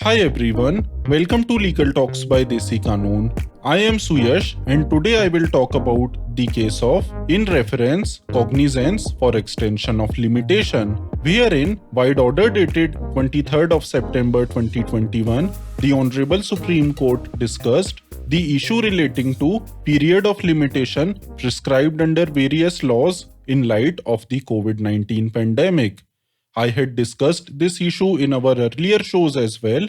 Hi everyone, welcome to Legal Talks by Desi Kanoon. I am Suyash and today I will talk about the case of in reference cognizance for extension of limitation, wherein wide order dated 23rd of September 2021, the Honorable Supreme Court discussed the issue relating to period of limitation prescribed under various laws in light of the COVID-19 pandemic. I had discussed this issue in our earlier shows as well,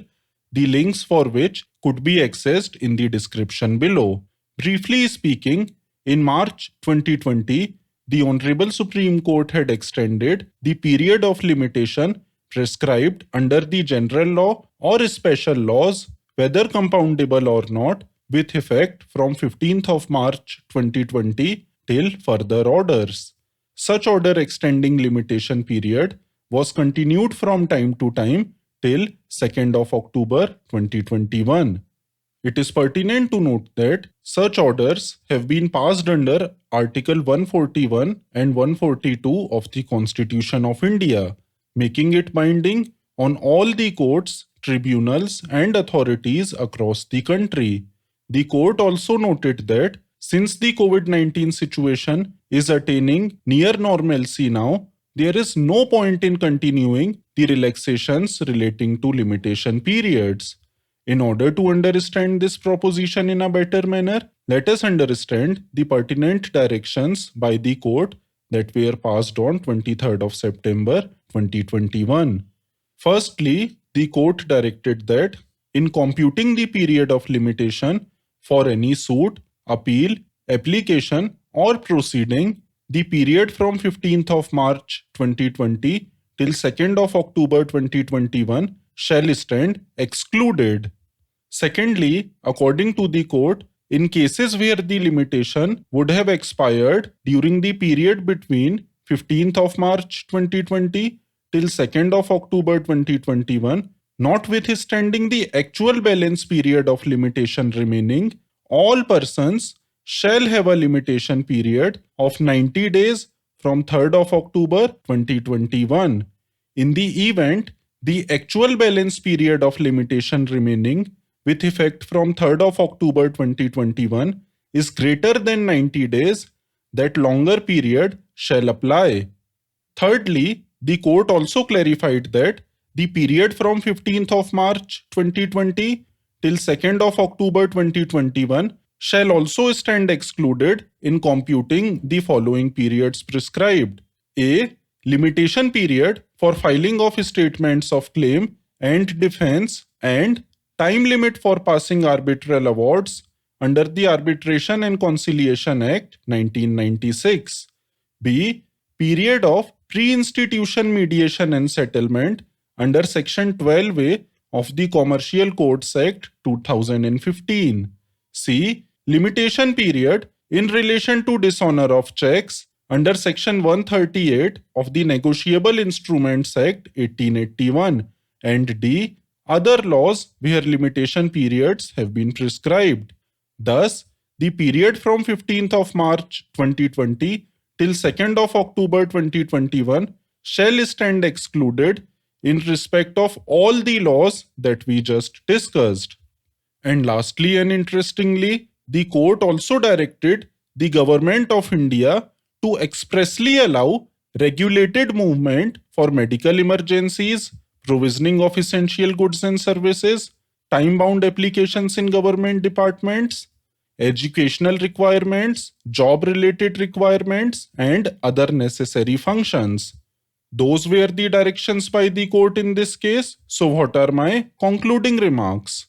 the links for which could be accessed in the description below. Briefly speaking, in March 2020, the Honorable Supreme Court had extended the period of limitation prescribed under the general law or special laws, whether compoundable or not, with effect from 15th of March 2020 till further orders. Such order extending limitation period was continued from time to time till 2nd of October 2021. It is pertinent to note that such orders have been passed under Article 141 and 142 of the Constitution of India, making it binding on all the courts, tribunals, and authorities across the country. The court also noted that since the COVID-19 situation is attaining near normalcy now, there is no point in continuing the relaxations relating to limitation periods. In order to understand this proposition in a better manner, let us understand the pertinent directions by the court that were passed on 23rd of September 2021. Firstly, the court directed that in computing the period of limitation for any suit, appeal, application, or proceeding, the period from 15th of March 2020 till 2nd of October 2021 shall stand excluded. Secondly, according to the court, in cases where the limitation would have expired during the period between 15th of March 2020 till 2nd of October 2021, notwithstanding the actual balance period of limitation remaining, all persons shall have a limitation period of 90 days from 3rd of October 2021. In the event the actual balance period of limitation remaining with effect from 3rd of October 2021 is greater than 90 days, that longer period shall apply. Thirdly, the court also clarified that the period from 15th of March 2020 till 2nd of October 2021 shall also stand excluded in computing the following periods prescribed. A. Limitation period for filing of statements of claim and defense and time limit for passing arbitral awards under the Arbitration and Conciliation Act 1996. B. Period of pre-institution mediation and settlement under Section 12A of the Commercial Courts Act 2015. C. Limitation period in relation to dishonor of checks under Section 138 of the Negotiable Instruments Act 1881. And D. Other laws where limitation periods have been prescribed. Thus, the period from 15th of March 2020 till 2nd of October 2021 shall stand excluded in respect of all the laws that we just discussed. And lastly and interestingly, the court also directed the Government of India to expressly allow regulated movement for medical emergencies, provisioning of essential goods and services, time-bound applications in government departments, educational requirements, job-related requirements, and other necessary functions. Those were the directions by the court in this case. So what are my concluding remarks?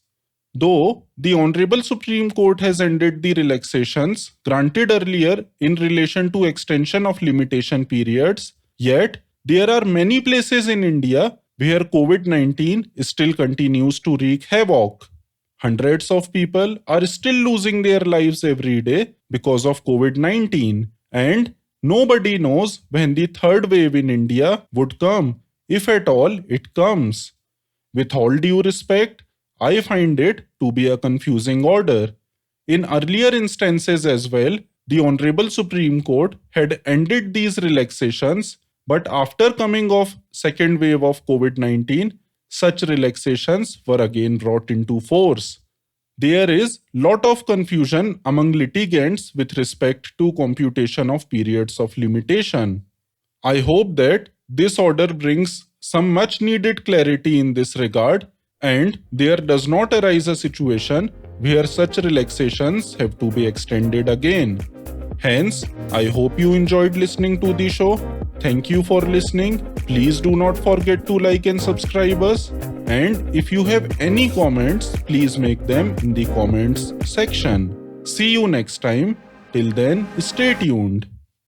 Though the Honorable Supreme Court has ended the relaxations granted earlier in relation to extension of limitation periods, yet there are many places in India where COVID-19 still continues to wreak havoc. Hundreds of people are still losing their lives every day because of COVID-19, and nobody knows when the third wave in India would come, if at all it comes. With all due respect, I find it to be a confusing order. In earlier instances as well, the Honorable Supreme Court had ended these relaxations, but after coming of second wave of COVID-19, such relaxations were again brought into force. There is lot of confusion among litigants with respect to computation of periods of limitation. I hope that this order brings some much needed clarity in this regard and there does not arise a situation where such relaxations have to be extended again. Hence, I hope you enjoyed listening to the show. Thank you for listening. Please do not forget to like and subscribe us. And if you have any comments, please make them in the comments section. See you next time. Till then, stay tuned.